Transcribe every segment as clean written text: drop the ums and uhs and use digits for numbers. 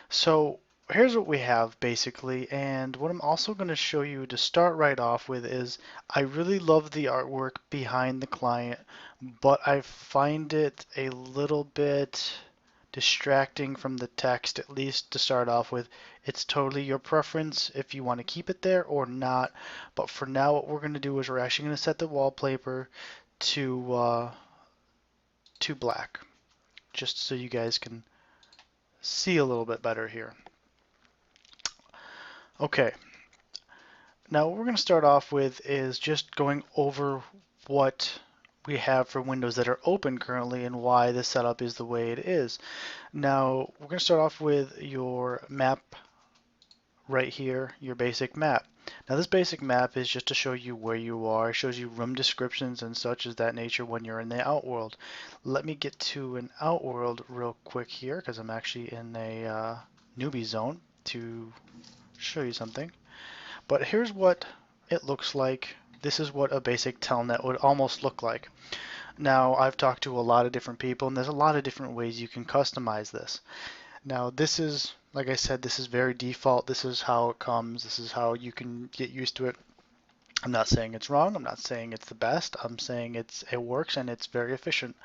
So here's what we have basically, and what I'm also going to show you to start right off with is I really love the artwork behind the client, but I find it a little bit distracting from the text, at least to start off with. It's totally your preference if you want to keep it there or not, but for now what we're going to do is we're actually going to set the wallpaper to black, just so you guys can see a little bit better here. Okay, now what we're going to start off with is just going over what we have for windows that are open currently and why the setup is the way it is. Now we're going to start off with your map right here, your basic map. Now this basic map is just to show you where you are. It shows you room descriptions and such as that nature when you're in the outworld. Let me get to an outworld real quick here because I'm actually in a newbie zone to show you something. But here's what it looks like. This is what a basic telnet would almost look like. Now, I've talked to a lot of different people, and there's a lot of different ways you can customize this. Now, this is, like I said, this is very default. This is how it comes. This is how you can get used to it. I'm not saying it's wrong. I'm not saying it's the best. I'm saying it works and it's very efficient.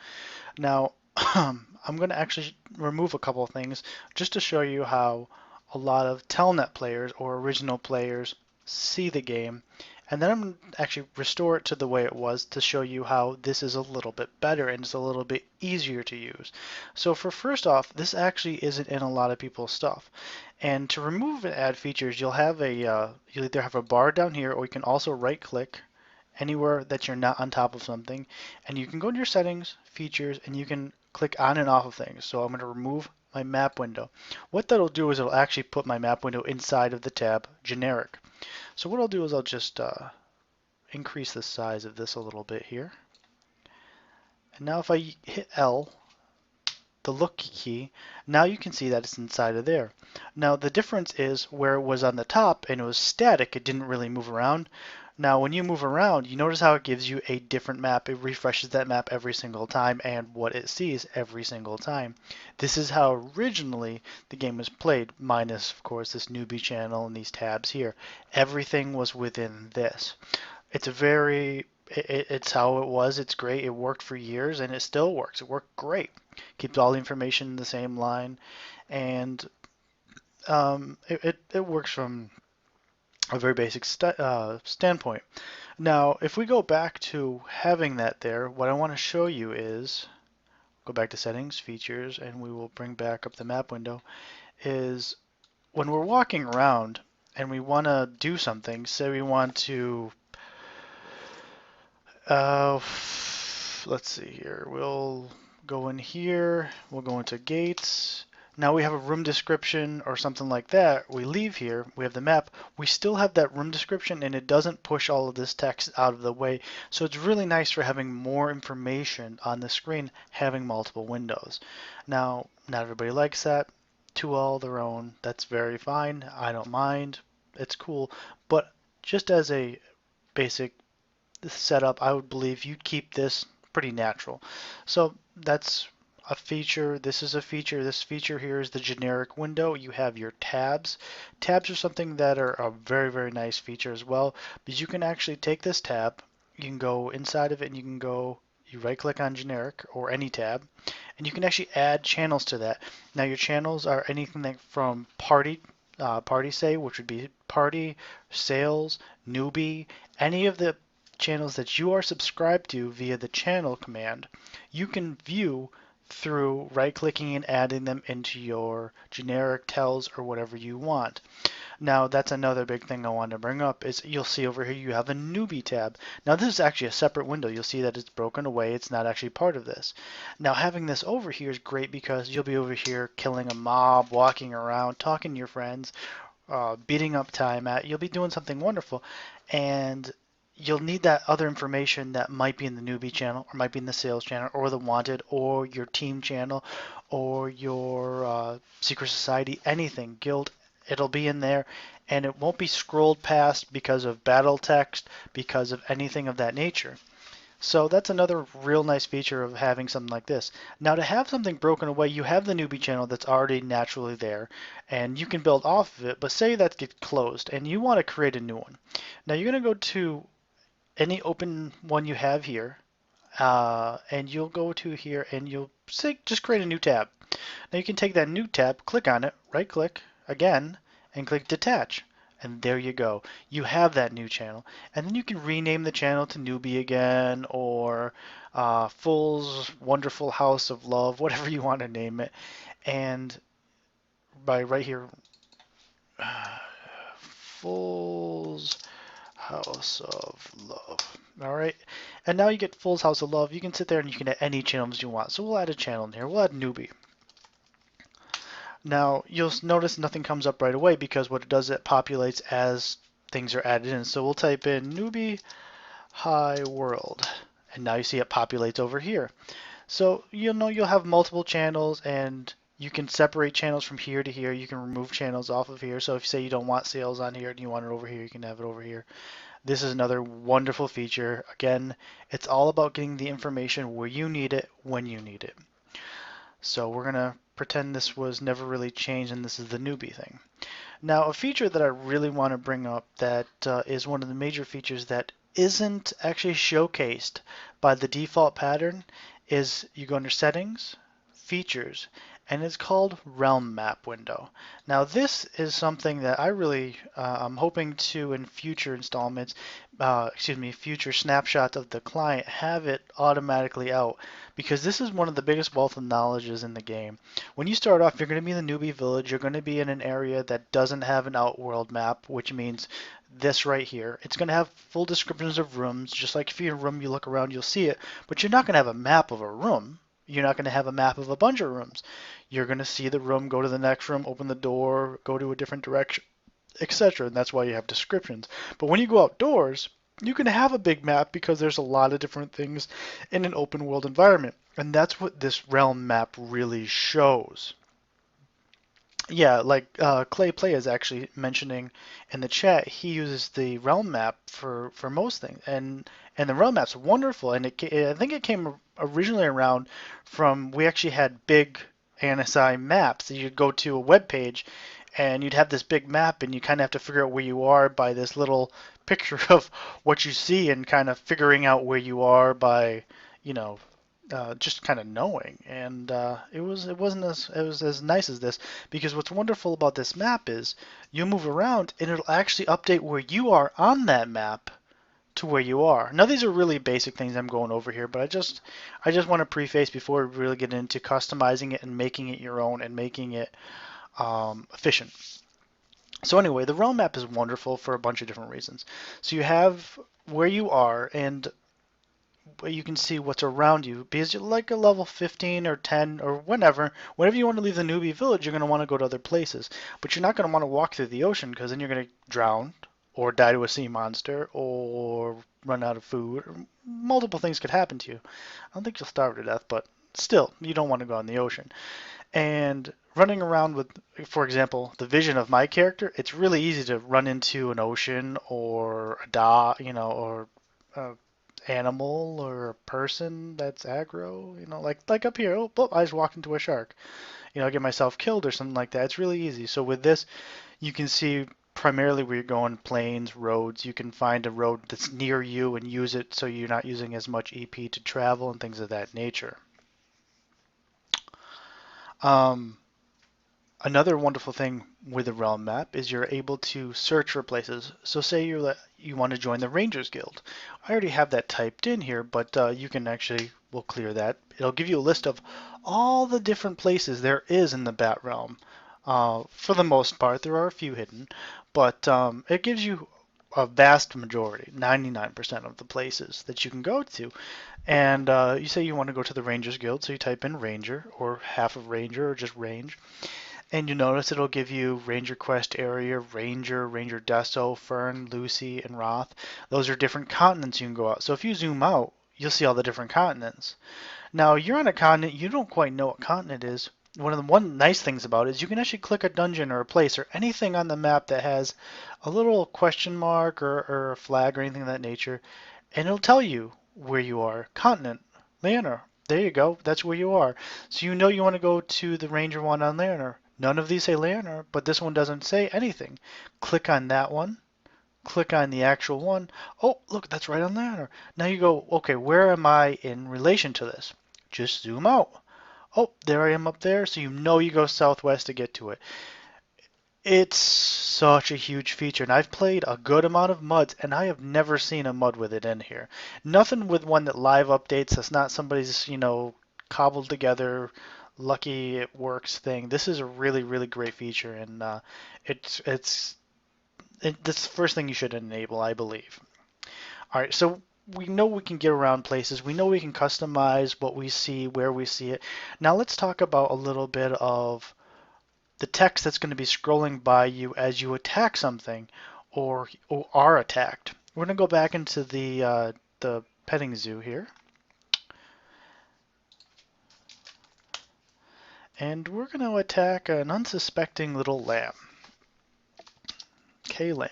Now, I'm going to actually remove a couple of things just to show you how a lot of telnet players or original players see the game. And then I'm going to actually restore it to the way it was to show you how this is a little bit better and it's a little bit easier to use. So for first off, this actually isn't in a lot of people's stuff. And to remove and add features, you'll either have a bar down here, or you can also right click anywhere that you're not on top of something, and you can go to your settings, features, and you can click on and off of things. So I'm going to remove my map window. What that'll do is it'll actually put my map window inside of the tab generic. So what I'll do is I'll just increase the size of this a little bit here. And now if I hit L, the look key, now you can see that it's inside of there. Now the difference is where it was on the top and it was static, it didn't really move around. Now when you move around, you notice how it gives you a different map. It refreshes that map every single time and what it sees every single time. This is how originally the game was played, minus of course this newbie channel and these tabs here. Everything was within this. It's how it was. It's great. It worked for years and it still works. It worked great. Keeps all the information in the same line, and it works from a very basic standpoint. Now, if we go back to having that there, what I want to show you is go back to settings, features, and we will bring back up the map window. Is when we're walking around and we want to do something, say we want to let's see here. We'll go in here. We'll go into gates. Now we have a room description or something like that. We leave here. We have the map. We still have that room description and it doesn't push all of this text out of the way. So it's really nice for having more information on the screen, having multiple windows. Now, not everybody likes that. To all their own. That's very fine. I don't mind. It's cool. But just as a basic setup, I would believe you'd keep this pretty natural. So that's a feature. This is a feature. This feature here is the generic window. You have your tabs. Tabs are something that are a very, very nice feature as well, because you can actually take this tab, you can go inside of it and you right click on generic or any tab, and you can actually add channels to that. Now your channels are anything like from party say, which would be party, sales, newbie, any of the channels that you are subscribed to via the channel command, you can view through right-clicking and adding them into your generic tells or whatever you want. Now that's another big thing I wanted to bring up is you'll see over here you have a newbie tab. Now this is actually a separate window. You'll see that it's broken away. It's not actually part of this. Now having this over here is great because you'll be over here killing a mob, walking around, talking to your friends, beating up time at. You'll be doing something wonderful, and you'll need that other information that might be in the newbie channel or might be in the sales channel or the wanted or your team channel or your secret society, anything, guild. It'll be in there and it won't be scrolled past because of battle text, because of anything of that nature. So that's another real nice feature of having something like this. Now to have something broken away, you have the newbie channel that's already naturally there, and you can build off of it, but say that gets closed and you want to create a new one. Now you're going to go to any open one you have here, and you'll go to here and you'll say just create a new tab. Now you can take that new tab, click on it, right click again, and click detach. And there you go. You have that new channel. And then you can rename the channel to Newbie again or Fool's Wonderful House of Love, whatever you want to name it. And by right here, Fool's House of Love. All right. And now you get Fool's House of Love. You can sit there and you can add any channels you want. So we'll add a channel in here. We'll add Newbie. Now you'll notice nothing comes up right away because what it does, it populates as things are added in. So we'll type in newbie hi world, and now you see it populates over here. So you'll know you'll have multiple channels, and you can separate channels from here to here. You can remove channels off of here. So if you say you don't want sales on here and you want it over here, you can have it over here. This is another wonderful feature. Again, it's all about getting the information where you need it when you need it. So we're going to pretend this was never really changed and this is the newbie thing. Now a feature that I really want to bring up that is one of the major features that isn't actually showcased by the default pattern is you go under settings, features, and it's called realm map window. Now this is something that I really I'm hoping to in future installments, future snapshots of the client have it automatically out, because this is one of the biggest wealth of knowledges in the game. When you start off, you're going to be in the newbie village. You're going to be in an area that doesn't have an outworld map, which means this right here. It's going to have full descriptions of rooms, just like if you're in a room, you look around, you'll see it, but you're not going to have a map of a room. You're not going to have a map of a bunch of rooms. You're going to see the room, go to the next room, open the door, go to a different direction, etc. And that's why you have descriptions. But when you go outdoors, you can have a big map because there's a lot of different things in an open world environment. And that's what this realm map really shows. Yeah, like Clay Play is actually mentioning in the chat, he uses the realm map for most things, and the realm map's wonderful. And I think it came originally around from we actually had big ANSI maps. So you'd go to a web page, and you'd have this big map, and you kind of have to figure out where you are by this little picture of what you see, and kind of figuring out where you are by, you know, just kind of knowing, and it was as nice as this, because what's wonderful about this map is you move around and it'll actually update where you are on that map to where you are. Now these are really basic things I'm going over here, but I just want to preface before we really get into customizing it and making it your own and making it efficient. So anyway, the realm map is wonderful for a bunch of different reasons. So you have where you are, and you can see what's around you, because you're like a level 15 or 10 or whenever you want to leave the newbie village, you're going to want to go to other places, but you're not going to want to walk through the ocean, because then you're going to drown or die to a sea monster or run out of food, or multiple things could happen to you. I don't think you'll starve to death, but still, you don't want to go in the ocean. And running around with, for example, the vision of my character, it's really easy to run into an ocean or a dock, or a animal or a person that's aggro, like up here. Oh, I just walked into a shark. Get myself killed or something like that. It's really easy. So with this, you can see primarily where you're going, plains, roads. You can find a road that's near you and use it so you're not using as much EP to travel and things of that nature. Another wonderful thing with the realm map is you're able to search for places. So say you want to join the Rangers Guild. I already have that typed in here, but you can we'll clear that. It'll give you a list of all the different places there is in the Bat realm. For the most part, there are a few hidden, but it gives you a vast majority, 99% of the places that you can go to. And you say you want to go to the Rangers Guild, so you type in Ranger or half of Ranger or just Range. And you notice it'll give you Ranger Quest Area, Ranger Deso, Fern, Lucy, and Roth. Those are different continents you can go out. So if you zoom out, you'll see all the different continents. Now, you're on a continent, you don't quite know what continent it is. One nice things about it is you can actually click a dungeon or a place or anything on the map that has a little question mark or a flag or anything of that nature, and it'll tell you where you are. Continent, Leonor. There you go. That's where you are. So you know you want to go to the Ranger one on Leonor. None of these say Leonor, but this one doesn't say anything. Click on that one. Click on the actual one. Oh, look, that's right on Leonor. Now you go, okay, where am I in relation to this? Just zoom out. Oh, there I am up there. So you know you go southwest to get to it. It's such a huge feature, and I've played a good amount of MUDs, and I have never seen a MUD with it in here. Nothing with one that live updates. That's not somebody's, cobbled together, lucky it works thing. This is a really, really great feature, and it's the first thing you should enable, I believe. All right, so we know we can get around places. We know we can customize what we see, where we see it. Now let's talk about a little bit of the text that's going to be scrolling by you as you attack something or are attacked. We're going to go back into the petting zoo here, and we're going to attack an unsuspecting little lamb. K-lamb.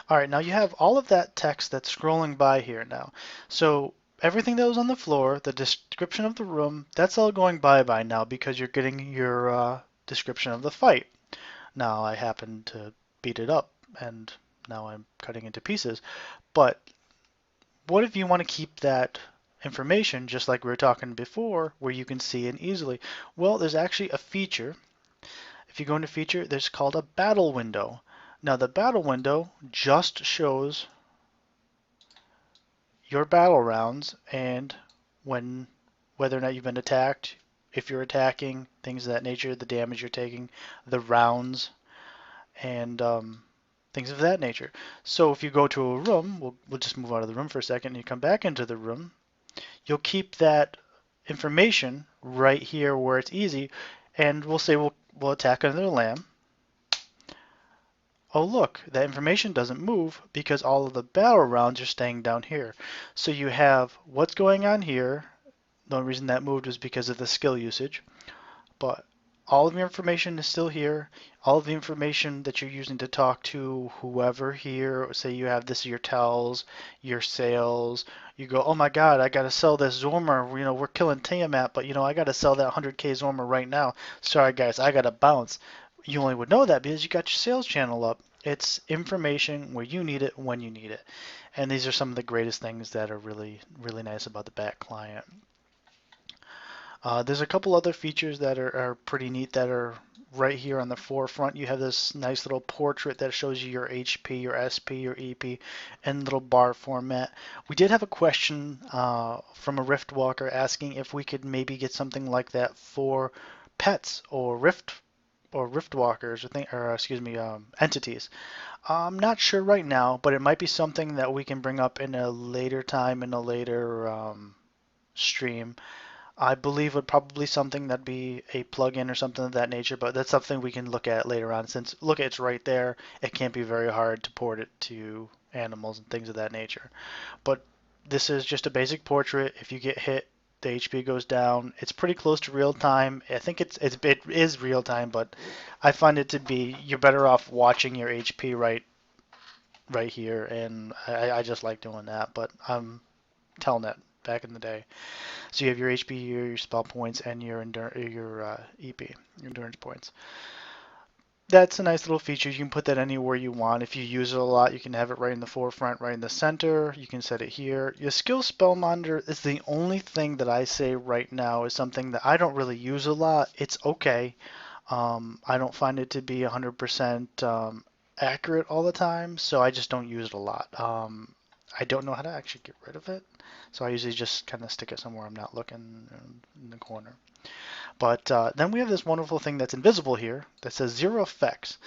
All right, now you have all of that text that's scrolling by here now. So everything that was on the floor, the description of the room, that's all going by now because you're getting your description of the fight. Now I happen to beat it up, and now I'm cutting into pieces. But what if you want to keep that information, just like we were talking before, where you can see it easily? Well, there's actually a feature. If you go into feature, there's called a battle window. Now the battle window just shows your battle rounds and whether or not you've been attacked, if you're attacking, things of that nature, the damage you're taking, the rounds, and things of that nature. So if you go to a room, we'll just move out of the room for a second, and you come back into the room, you'll keep that information right here where it's easy, and we'll say we'll attack another lamb. Oh look, that information doesn't move because all of the battle rounds are staying down here. So you have what's going on here. The only reason that moved was because of the skill usage. But all of your information is still here. All of the information that you're using to talk to whoever here, say you have this your tells, your sales, you go, oh my God, I gotta sell this Zormer. We're killing Tiamat, but I gotta sell that 100k Zormer right now. Sorry guys, I gotta bounce. You only would know that because you got your sales channel up. It's information where you need it when you need it. And these are some of the greatest things that are really, really nice about the BatClient. There's a couple other features that are pretty neat that are right here on the forefront. You have this nice little portrait that shows you your HP, your SP, your EP, in little bar format. We did have a question from a Rift Walker asking if we could maybe get something like that for pets or Rift Walkers or excuse me, entities. I'm not sure right now, but it might be something that we can bring up in a later time in a later stream. I believe would probably something that'd be a plugin or something of that nature, but that's something we can look at later on. Since look, it's right there. It can't be very hard to port it to animals and things of that nature. But this is just a basic portrait. If you get hit, the HP goes down. It's pretty close to real time. I think it is real time, but I find it to be you're better off watching your HP right here, and I just like doing that. But I'm telling that back in the day. So you have your HP, your spell points, and your EP, your endurance points. That's a nice little feature. You can put that anywhere you want. If you use it a lot, you can have it right in the forefront, right in the center. You can set it here. Your skill spell monitor is the only thing that I say right now is something that I don't really use a lot. It's okay. I don't find it to be 100% accurate all the time, so I just don't use it a lot. I don't know how to actually get rid of it, so I usually just kind of stick it somewhere I'm not looking in the corner. But then we have this wonderful thing that's invisible here that says zero effects.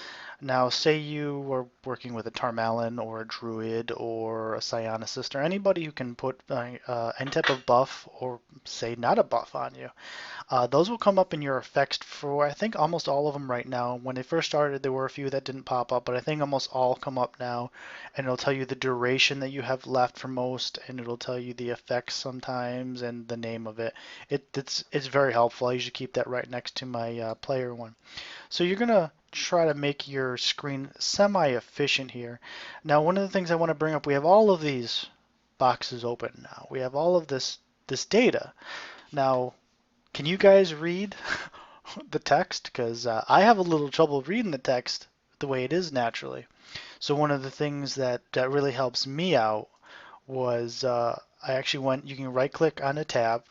Now, say you were working with a Tarmalin or a Druid or a Psionicist or anybody who can put any type of buff or say not a buff on you. Those will come up in your effects for, I think, almost all of them right now. When they first started, there were a few that didn't pop up, but I think almost all come up now. And it'll tell you the duration that you have left for most, and it'll tell you the effects sometimes and the name of it. It's very helpful. I usually keep that right next to my player one. So you're going to try to make your screen semi-efficient here. Now, one of the things I want to bring up, we have all of these box is open now. We have all of this data. Now, can you guys read the text? Because I have a little trouble reading the text the way it is naturally. So one of the things that really helps me out was I actually went, you can right click on a tab,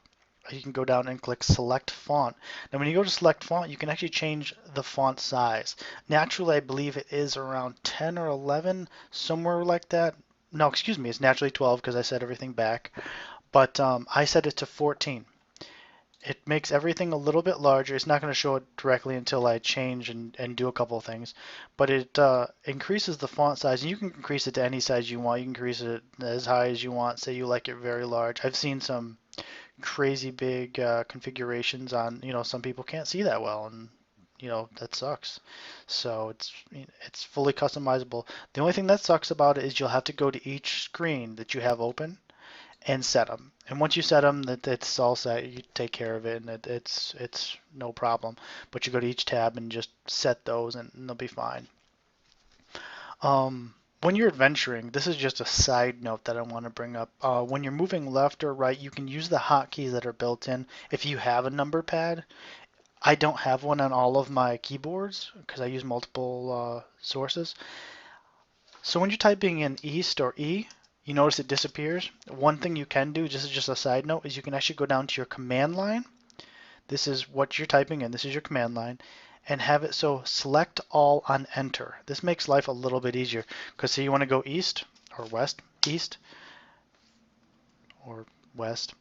you can go down and click select font. Now when you go to select font, you can actually change the font size. Naturally, I believe it is around 10 or 11, somewhere like that. No, excuse me, it's naturally 12 because I set everything back. But I set it to 14. It makes everything a little bit larger. It's not going to show it directly until I change and do a couple of things, but it increases the font size, and you can increase it to any size you want. You can increase it as high as you want. Say you like it very large. I've seen some crazy big configurations on, some people can't see that well, and that sucks. So it's fully customizable. The only thing that sucks about it is you'll have to go to each screen that you have open and set them. And once you set them, it's all set. You take care of it, and it's no problem. But you go to each tab and just set those, and they'll be fine. When you're adventuring, this is just a side note that I want to bring up. When you're moving left or right, you can use the hotkeys that are built in. If you have a number pad, I don't have one on all of my keyboards because I use multiple sources. So when you're typing in east or E, you notice it disappears. One thing you can do, just a side note, is you can actually go down to your command line. This is what you're typing in. This is your command line. And have it so select all on enter. This makes life a little bit easier because say you want to go east or west, east or west.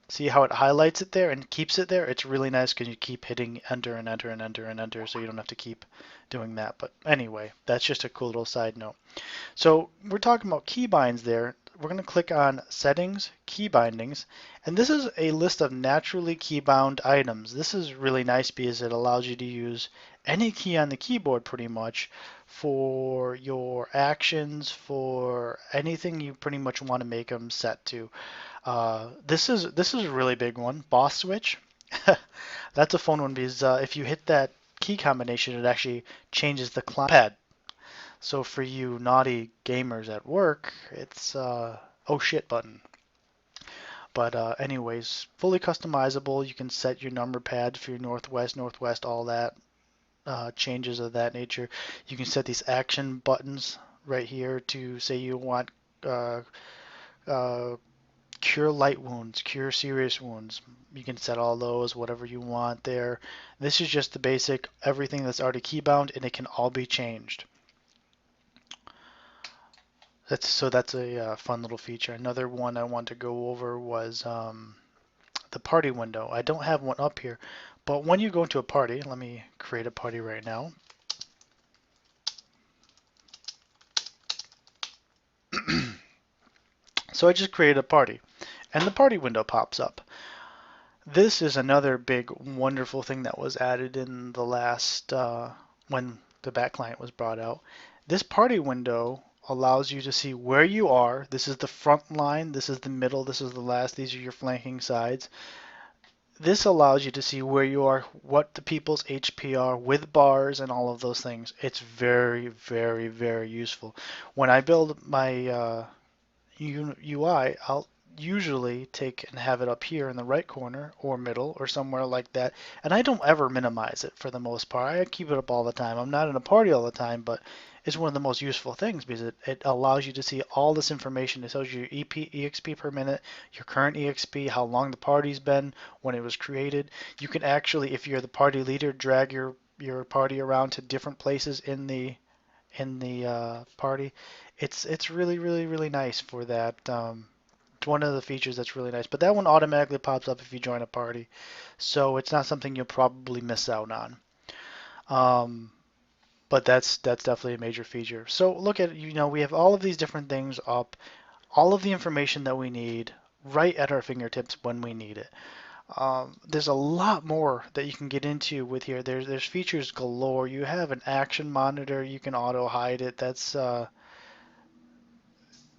See how it highlights it there and keeps it there? It's really nice because you keep hitting enter and enter and enter and enter, so you don't have to keep doing that. But anyway, that's just a cool little side note. So we're talking about keybinds there. We're going to click on Settings, Key Bindings, and this is a list of naturally keybound items. This is really nice because it allows you to use any key on the keyboard pretty much for your actions, for anything you pretty much want to make them set to. This is a really big one, boss switch. That's a fun one because if you hit that key combination, it actually changes the pad. So for you naughty gamers at work, it's oh shit button. But anyways, fully customizable. You can set your number pad for your northwest, northwest, all that changes of that nature. You can set these action buttons right here to say you want uh, uh, cure light wounds, cure serious wounds. You can set all those, whatever you want there. This is just the basic, everything that's already keybound, and it can all be changed. That's a fun little feature. Another one I want to go over was the party window. I don't have one up here, but when you go into a party, let me create a party right now. So I just created a party, and the party window pops up. This is another big, wonderful thing that was added in the last, when the BatClient was brought out. This party window allows you to see where you are. This is the front line, this is the middle, this is the last, these are your flanking sides. This allows you to see where you are, what the people's HP are with bars and all of those things. It's very, very, very useful. When I build my UI, I'll usually take and have it up here in the right corner or middle or somewhere like that. And I don't ever minimize it for the most part. I keep it up all the time. I'm not in a party all the time, but it's one of the most useful things because it allows you to see all this information. It tells you your EXP per minute, your current EXP, how long the party's been, when it was created. You can actually, if you're the party leader, drag your party around to different places in the party. It's really, really, really nice for that. It's one of the features that's really nice. But that one automatically pops up if you join a party, so it's not something you'll probably miss out on. But that's definitely a major feature. So look at, we have all of these different things up, all of the information that we need right at our fingertips when we need it. There's a lot more that you can get into with here. There's features galore. You have an action monitor. You can auto hide it. That's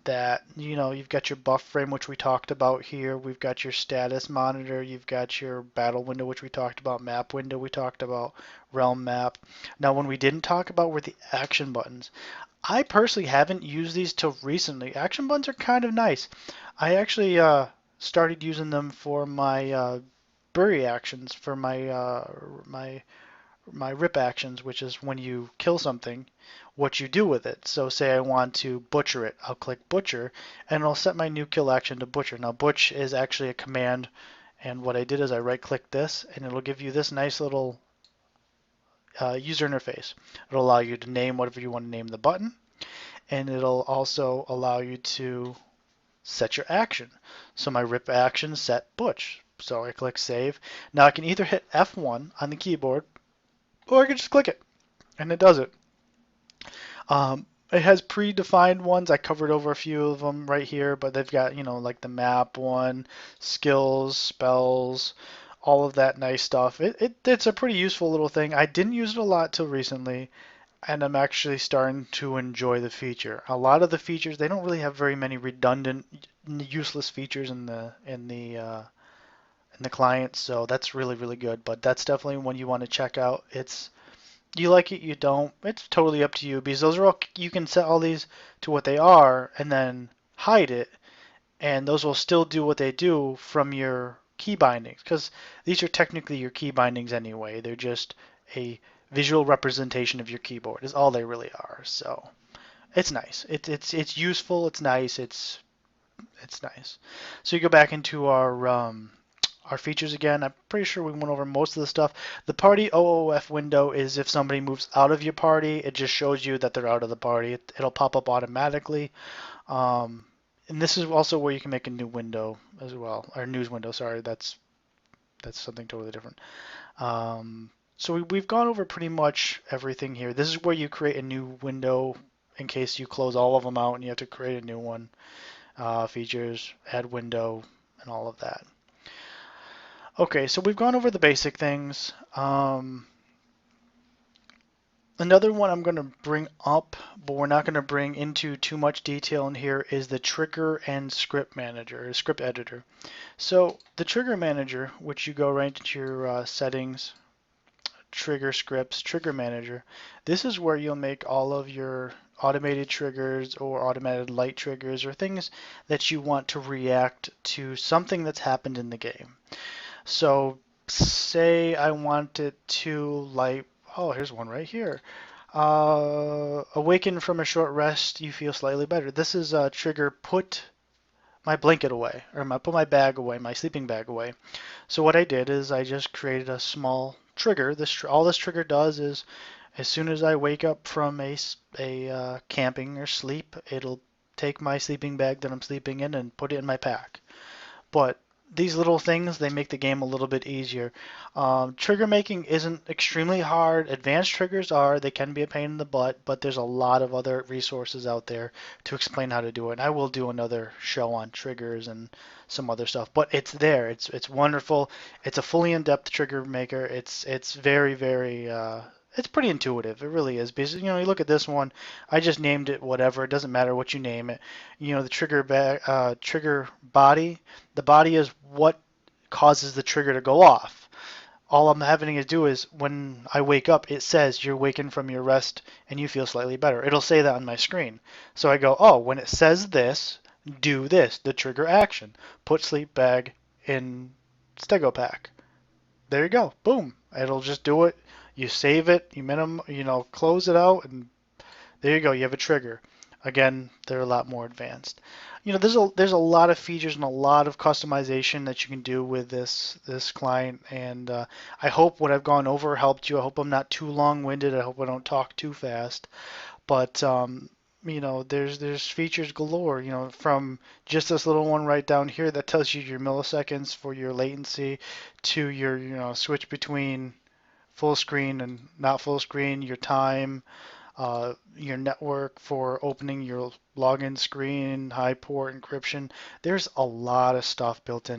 that, you've got your buff frame, which we talked about here. We've got your status monitor. You've got your battle window, which we talked about. Map window, we talked about. Realm map. Now, when we didn't talk about were the action buttons. I personally haven't used these till recently. Action buttons are kind of nice. I actually started using them for my bury actions, for my rip actions, which is when you kill something, what you do with it. So say I want to butcher it, I'll click butcher, and it'll set my new kill action to butcher. Now butch is actually a command, and what I did is I right click this, and it'll give you this nice little user interface. It'll allow you to name whatever you want to name the button, and it'll also allow you to set your action. So my rip action set butch. So I click save. Now I can either hit F1 on the keyboard, or I can just click it, and it does it. It has predefined ones. I covered over a few of them right here, but they've got, like the map one, skills, spells, all of that nice stuff. It's a pretty useful little thing. I didn't use it a lot till recently, and I'm actually starting to enjoy the feature. A lot of the features, they don't really have very many redundant, useless features in the client, so that's really, really good. But that's definitely one you want to check out. You like it, you don't. It's totally up to you, because those are all, you can set all these to what they are and then hide it, and those will still do what they do from your key bindings, because these are technically your key bindings anyway. They're just a visual representation of your keyboard is all they really are. So it's nice. It's useful. It's nice. It's nice. So you go back into our features again. I'm pretty sure we went over most of the stuff. The party OOF window is if somebody moves out of your party, it just shows you that they're out of the party. It'll pop up automatically. And this is also where you can make a new window as well, or news window. Sorry, that's something totally different. So we've gone over pretty much everything here. This is where you create a new window in case you close all of them out and you have to create a new one. Features, add window, and all of that. Okay, so we've gone over the basic things. Another one I'm going to bring up, but we're not going to bring into too much detail in here, is the trigger and script manager, or script editor. So the trigger manager, which you go right into your settings, trigger scripts, trigger manager. This is where you'll make all of your automated triggers or automated light triggers or things that you want to react to something that's happened in the game. So say I want it to light, oh, here's one right here. Awaken from a short rest, you feel slightly better. This is a trigger, put my blanket away, or put my bag away, my sleeping bag away. So what I did is I just created a small trigger. All this trigger does is, as soon as I wake up from a camping or sleep, it'll take my sleeping bag that I'm sleeping in and put it in my pack. But these little things, they make the game a little bit easier. Trigger making isn't extremely hard. Advanced triggers are. They can be a pain in the butt, but there's a lot of other resources out there to explain how to do it. And I will do another show on triggers and some other stuff. But it's there. It's wonderful. It's a fully in-depth trigger maker. It's very, very it's pretty intuitive. It really is. Because, you look at this one. I just named it whatever. It doesn't matter what you name it. The trigger body. The body is what causes the trigger to go off. All I'm having to do is, when I wake up, it says you're waking from your rest and you feel slightly better. It'll say that on my screen. So I go, oh, when it says this, do this, the trigger action. Put sleep bag in Stego pack. There you go. Boom. It'll just do it. You save it, close it out, and there you go. You have a trigger. Again, they're a lot more advanced. There's a lot of features and a lot of customization that you can do with this client, and I hope what I've gone over helped you. I hope I'm not too long-winded. I hope I don't talk too fast. But there's features galore. From just this little one right down here that tells you your milliseconds for your latency, to your switch between full screen and not full screen, your time, your network for opening your login screen, high port encryption. There's a lot of stuff built in.